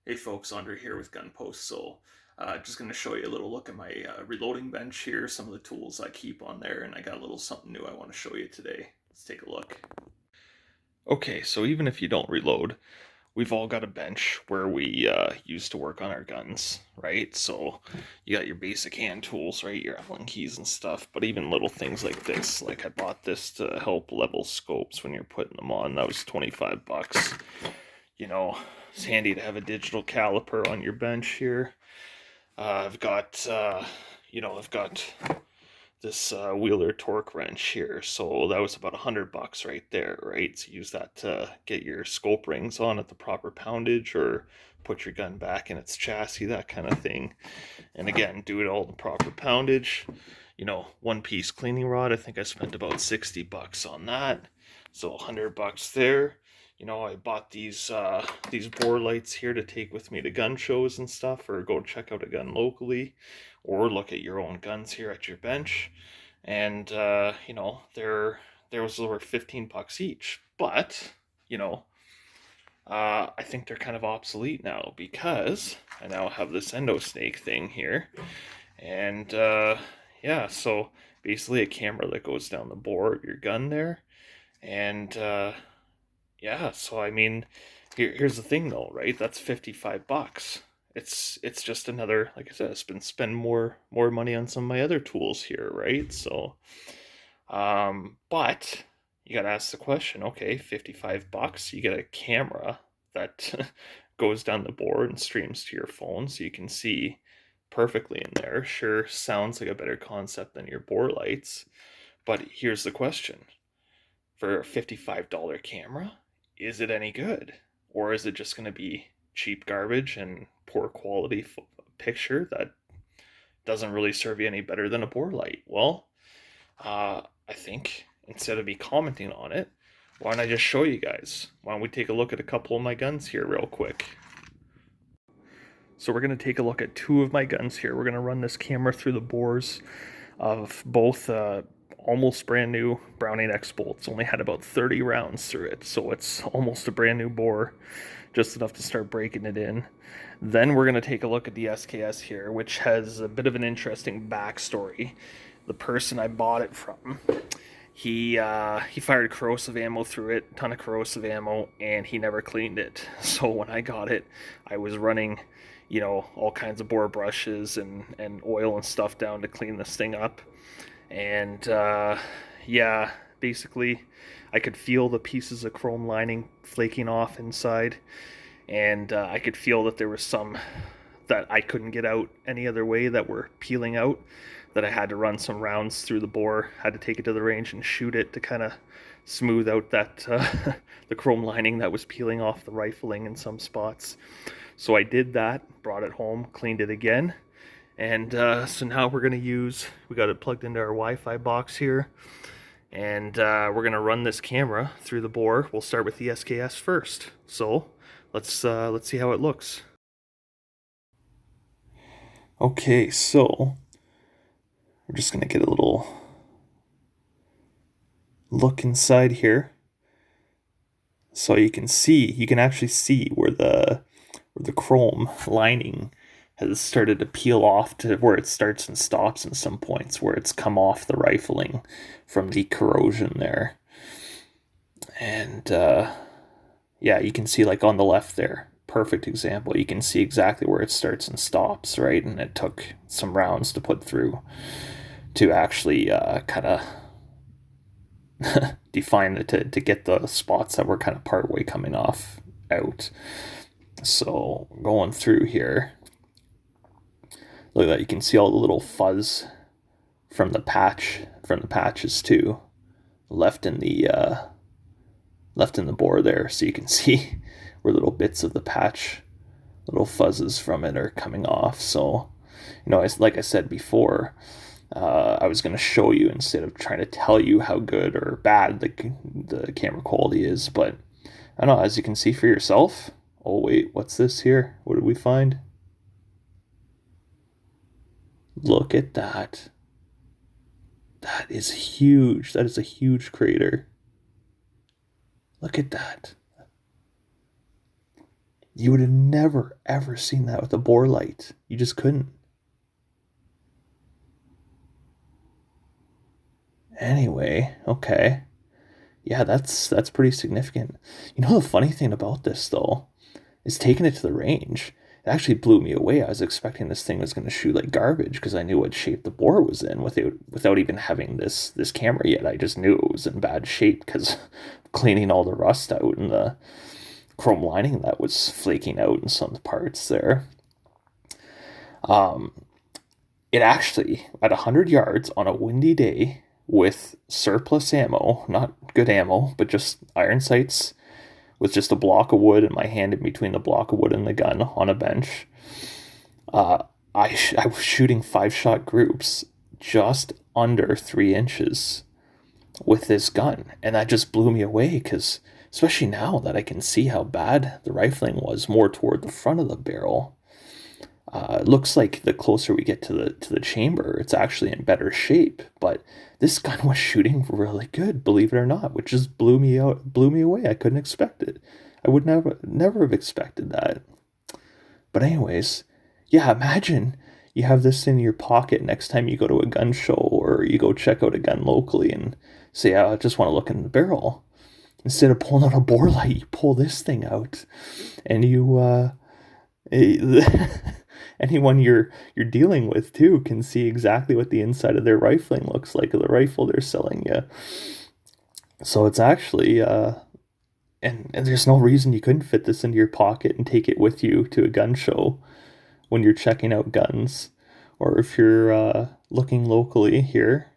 Hey folks, Andre here with Gun Post. Just going to show you a little look at my reloading bench here, some of the tools I keep on there, and I got a little something new I want to show you today. Let's take a look. Okay, so even if you don't reload, we've all got a bench where we use to work on our guns, right? So you got your basic hand tools, right? Your Allen keys and stuff, but even little things like this. Like I bought this to help level scopes when you're putting them on. That was 25 bucks. You know, it's handy to have a digital caliper on your bench here. I've got, I've got this Wheeler torque wrench here, so that was about $100 right there, right? So use that to get your scope rings on at the proper poundage, or put your gun back in its chassis, that kind of thing. And again, do it all the proper poundage. One piece cleaning rod. I think I spent about $60 on that, so $100 there. I bought these bore lights here to take with me to gun shows and stuff, or go check out a gun locally, or look at your own guns here at your bench. And there was over 15 bucks each. But I think they're kind of obsolete now, because I now have this EndoSnake thing here, and yeah, so basically a camera that goes down the bore of your gun there, and yeah, so I mean, here's the thing though, right? That's 55 bucks. It's just another, like I said, it's been spend more money on some of my other tools here, right? So but you gotta ask the question, okay, 55 bucks, you get a camera that goes down the board and streams to your phone so you can see perfectly in there. Sure, sounds like a better concept than your bore lights, but here's the question. For a $55 camera, is it any good? Or is it just going to be cheap garbage and poor quality picture that doesn't really serve you any better than a bore light? Well, I think instead of me commenting on it, why don't I just show you guys? Why don't we take a look at a couple of my guns here real quick? So we're going to take a look at two of my guns here. We're going to run this camera through the bores of both almost brand new Browning XBolts. Only had about 30 rounds through it, so it's almost a brand new bore, just enough to start breaking it in. Then we're going to take a look at the SKS here, which has a bit of an interesting backstory. The person I bought it from, he fired corrosive ammo through it, ton of corrosive ammo, and he never cleaned it. So when I got it, I was running, all kinds of bore brushes and oil and stuff down to clean this thing up. And yeah, basically, I could feel the pieces of chrome lining flaking off inside, and I could feel that there was some that I couldn't get out any other way that were peeling out, that I had to run some rounds through the bore, had to take it to the range and shoot it to kind of smooth out that the chrome lining that was peeling off the rifling in some spots. So I did that, brought it home, cleaned it again, and so now we got it plugged into our Wi-Fi box here, and we're going to run this camera through the bore. We'll start with the SKS first. So let's see how it looks. Okay, so we're just going to get a little look inside here. So you can actually see where the chrome lining has started to peel off to where it starts and stops in some points, where it's come off the rifling from the corrosion there. And yeah, you can see, like on the left there, perfect example. You can see exactly where it starts and stops, right? And it took some rounds to put through to actually kind of define it, to get the spots that were kind of part way coming off out. So going through here, look at that, you can see all the little fuzz from the patches too, left in the bore there. So you can see where little bits of the patch, little fuzzes from it are coming off. So, like I said before, I was going to show you instead of trying to tell you how good or bad the camera quality is. But I don't know, as you can see for yourself. Oh wait, what's this here? What did we find? Look at that. That is huge. That is a huge crater. Look at that. You would have never, ever seen that with a bore light. You just couldn't. Anyway, okay. Yeah, that's pretty significant. You know the funny thing about this though is taking it to the range. It actually blew me away. I was expecting this thing was going to shoot like garbage because I knew what shape the bore was in without even having this camera yet. I just knew it was in bad shape because cleaning all the rust out and the chrome lining that was flaking out in some parts there. Um, it actually at 100 yards on a windy day with surplus ammo, not good ammo, but just iron sights with just a block of wood and my hand in between the block of wood and the gun on a bench. Uh, I was shooting 5-shot groups just under 3 inches with this gun, and that just blew me away because, especially now that I can see how bad the rifling was, more toward the front of the barrel. It looks like the closer we get to the chamber, it's actually in better shape. But this gun was shooting really good, believe it or not, which just blew me away. I couldn't expect it. I would never have expected that. But anyways, yeah, imagine you have this in your pocket next time you go to a gun show or you go check out a gun locally and say, I just want to look in the barrel. Instead of pulling out a bore light, you pull this thing out, and anyone you're dealing with too can see exactly what the inside of their rifling looks like, of the rifle they're selling you. So it's actually and there's no reason you couldn't fit this into your pocket and take it with you to a gun show when you're checking out guns, or if you're looking locally here,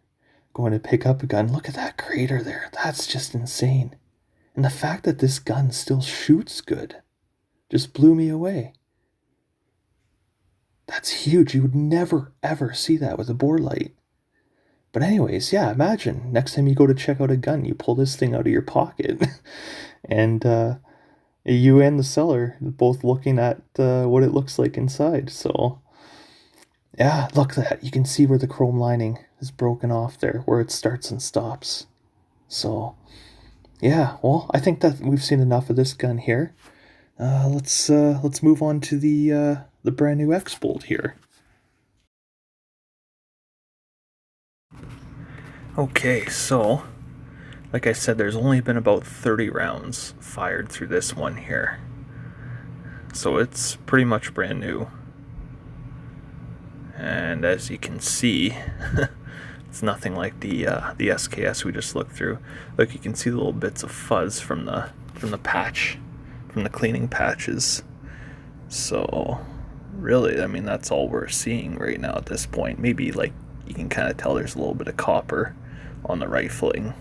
going to pick up a gun. Look at that crater there. That's just insane. And the fact that this gun still shoots good just blew me away. That's huge. You would never, ever see that with a bore light. But anyways, yeah, imagine next time you go to check out a gun, you pull this thing out of your pocket. And you and the seller both looking at what it looks like inside. So, yeah, look at that. You can see where the chrome lining is broken off there, where it starts and stops. So, yeah, well, I think that we've seen enough of this gun here. Let's move on to the brand new XBolt here. Okay, so like I said, there's only been about 30 rounds fired through this one here, so it's pretty much brand new. And as you can see, it's nothing like the SKS we just looked through. Look, you can see the little bits of fuzz from the patch, from the cleaning patches. So really, I mean, that's all we're seeing right now at this point. Maybe like you can kind of tell there's a little bit of copper on the rifling,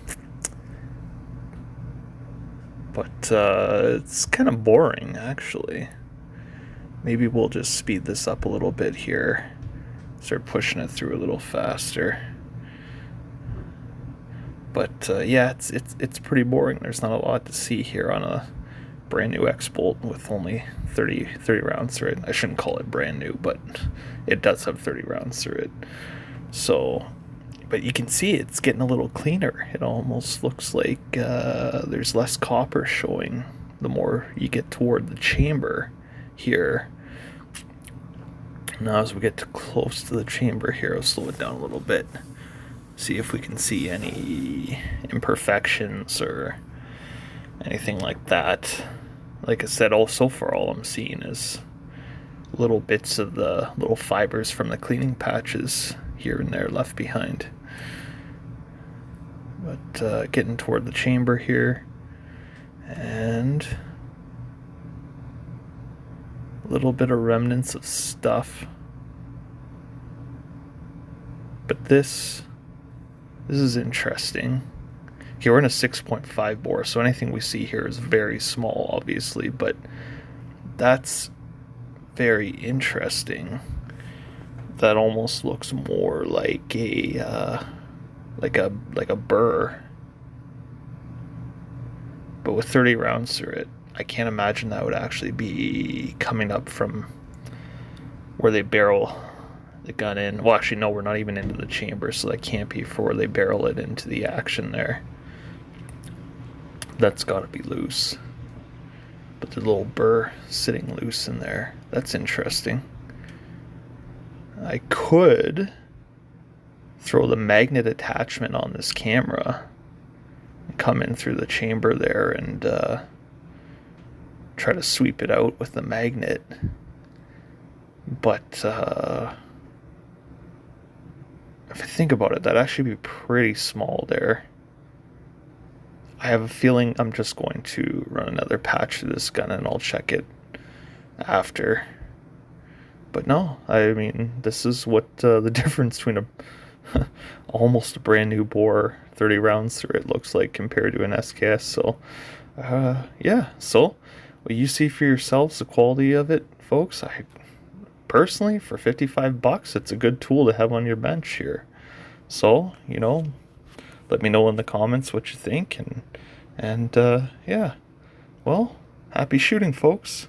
but it's kind of boring actually. Maybe we'll just speed this up a little bit here, start pushing it through a little faster. But yeah, it's pretty boring. There's not a lot to see here on a brand new XBolt with only 30 rounds through it. I shouldn't call it brand new, but it does have 30 rounds through it. So, but you can see it's getting a little cleaner. It almost looks like there's less copper showing the more you get toward the chamber here. Now as we get close to the chamber here, I'll slow it down a little bit. See if we can see any imperfections or anything like that. Like I said, so far all I'm seeing is little bits of the little fibers from the cleaning patches here and there left behind. But getting toward the chamber here, and a little bit of remnants of stuff. But this is interesting. Okay, we're in a 6.5 bore, so anything we see here is very small, obviously, but that's very interesting. That almost looks more like a burr, but with 30 rounds through it. I can't imagine that would actually be coming up from where they barrel the gun in. Well, actually, no, we're not even into the chamber, so that can't be for where they barrel it into the action there. That's got to be loose. but the little burr sitting loose in there. That's interesting. I could throw the magnet attachment on this camera and come in through the chamber there and try to sweep it out with the magnet. But if I think about it, that'd actually be pretty small there. I have a feeling I'm just going to run another patch to this gun and I'll check it after. But no, I mean, this is what the difference between a almost a brand new bore, 30 rounds through it, looks like compared to an SKS. So, yeah. So, what you see for yourselves, the quality of it, folks. I personally, for 55 bucks, it's a good tool to have on your bench here. So, let me know in the comments what you think, and yeah. Well, happy shooting, folks.